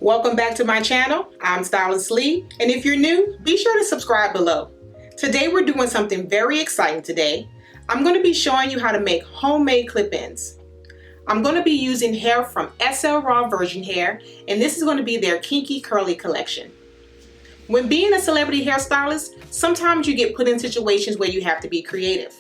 Welcome back to my channel. I'm Stylist Lee, and if you're new, be sure to subscribe below. Today we're doing something very exciting today. I'm going to be showing you how to make homemade clip-ins. I'm going to be using hair from SL Raw Virgin Hair, and this is going to be their Kinky Curly collection. When being a celebrity hairstylist, sometimes you get put in situations where you have to be creative.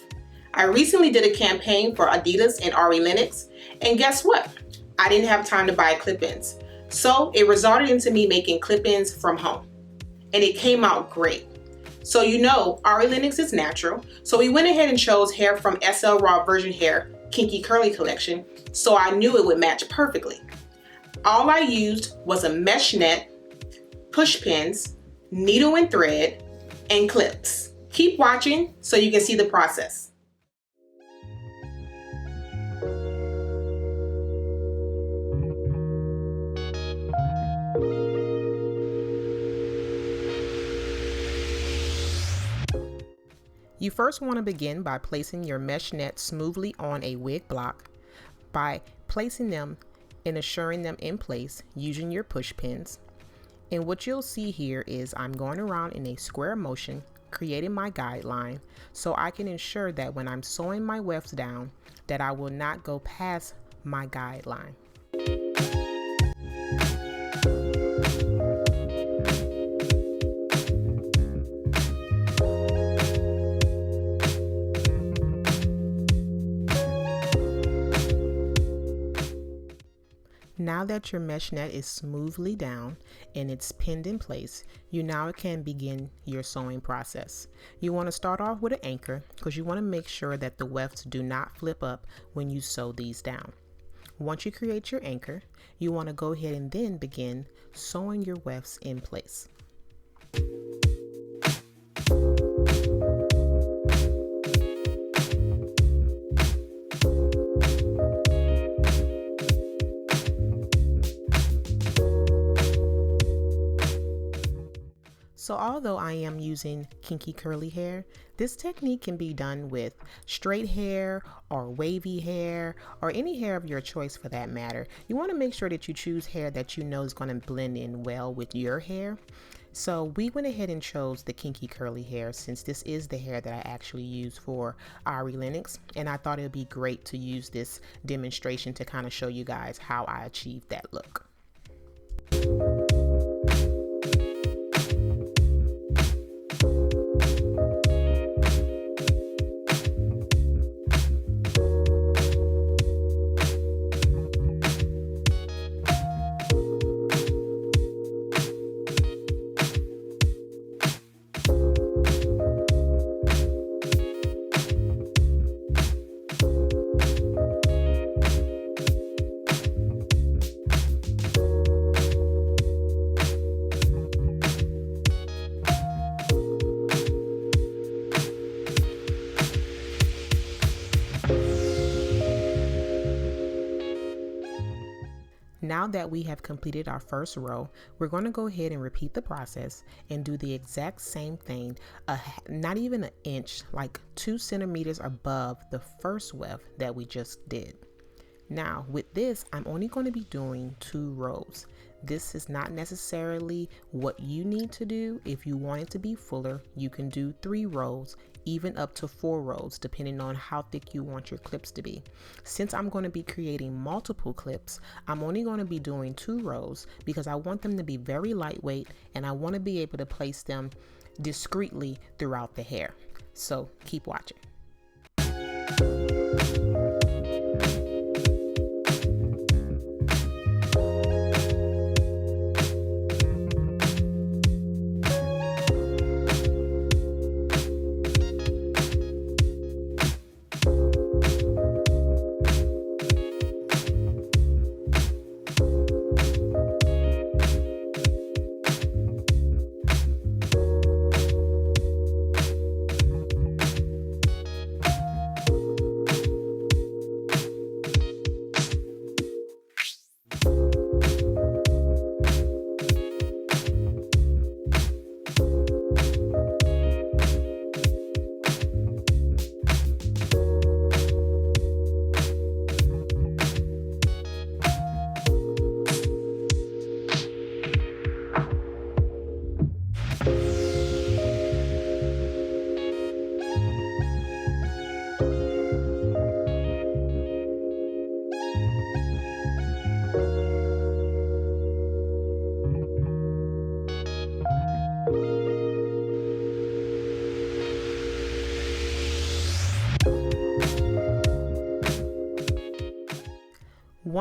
I recently did a campaign for Adidas and Ari Lennox, and guess what? I didn't have time to buy clip-ins. So it resulted into me making clip-ins from home. And it came out great. So you know, Ari Lennox is natural, so we went ahead and chose hair from SL Raw Virgin Hair Kinky Curly collection, so I knew it would match perfectly. All I used was a mesh net, push pins, needle and thread, and clips. Keep watching so you can see the process. You first want to begin by placing your mesh net smoothly on a wig block by placing them and assuring them in place using your push pins. And what you'll see here is I'm going around in a square motion, creating my guideline so I can ensure that when I'm sewing my wefts down that I will not go past my guideline. Now that your mesh net is smoothly down and it's pinned in place, you now can begin your sewing process. You want to start off with an anchor because you want to make sure that the wefts do not flip up when you sew these down. Once you create your anchor, you want to go ahead and then begin sewing your wefts in place. So although I am using kinky curly hair, this technique can be done with straight hair or wavy hair or any hair of your choice for that matter. You want to make sure that you choose hair that you know is going to blend in well with your hair. So we went ahead and chose the kinky curly hair since this is the hair that I actually use for Ari Lennox, and I thought it would be great to use this demonstration to kind of show you guys how I achieved that look. Now that we have completed our first row, we're going to go ahead and repeat the process and do the exact same thing, not even an inch, like 2 centimeters above the first weft that we just did. Now with this, I'm only going to be doing 2 rows. This is not necessarily what you need to do. If you want it to be fuller, you can do 3 rows, even up to 4 rows, depending on how thick you want your clips to be. Since I'm going to be creating multiple clips, I'm only going to be doing 2 rows because I want them to be very lightweight and I want to be able to place them discreetly throughout the hair. So keep watching.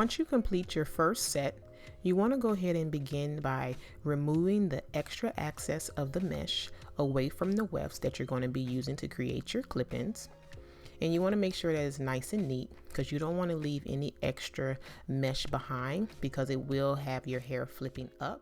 Once you complete your first set, you want to go ahead and begin by removing the extra excess of the mesh away from the wefts that you're going to be using to create your clip-ins. And you want to make sure that it's nice and neat, because you don't want to leave any extra mesh behind, because it will have your hair flipping up.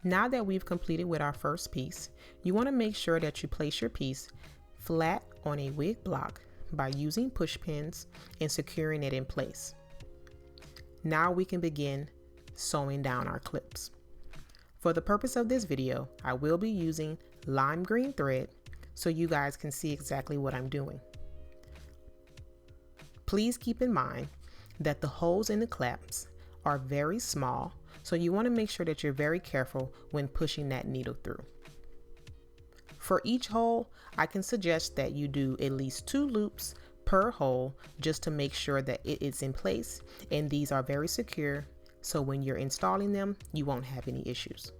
Now that we've completed with our first piece, you want to make sure that you place your piece flat on a wig block by using push pins and securing it in place. Now we can begin sewing down our clips. For the purpose of this video, I will be using lime green thread so you guys can see exactly what I'm doing. Please keep in mind that the holes in the clamps are very small, so you want to make sure that you're very careful when pushing that needle through. For each hole, I can suggest that you do at least 2 loops per hole just to make sure that it is in place, and these are very secure, so when you're installing them, you won't have any issues.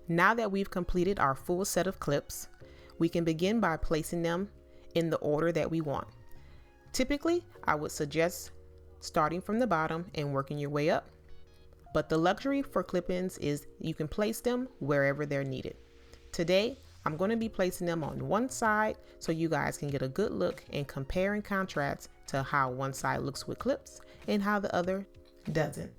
Now that we've completed our full set of clips, we can begin by placing them in the order that we want. Typically, I would suggest starting from the bottom and working your way up, but the luxury for clip-ins is you can place them wherever they're needed. Today, I'm going to be placing them on one side so you guys can get a good look and compare and contrast to how one side looks with clips and how the other doesn't.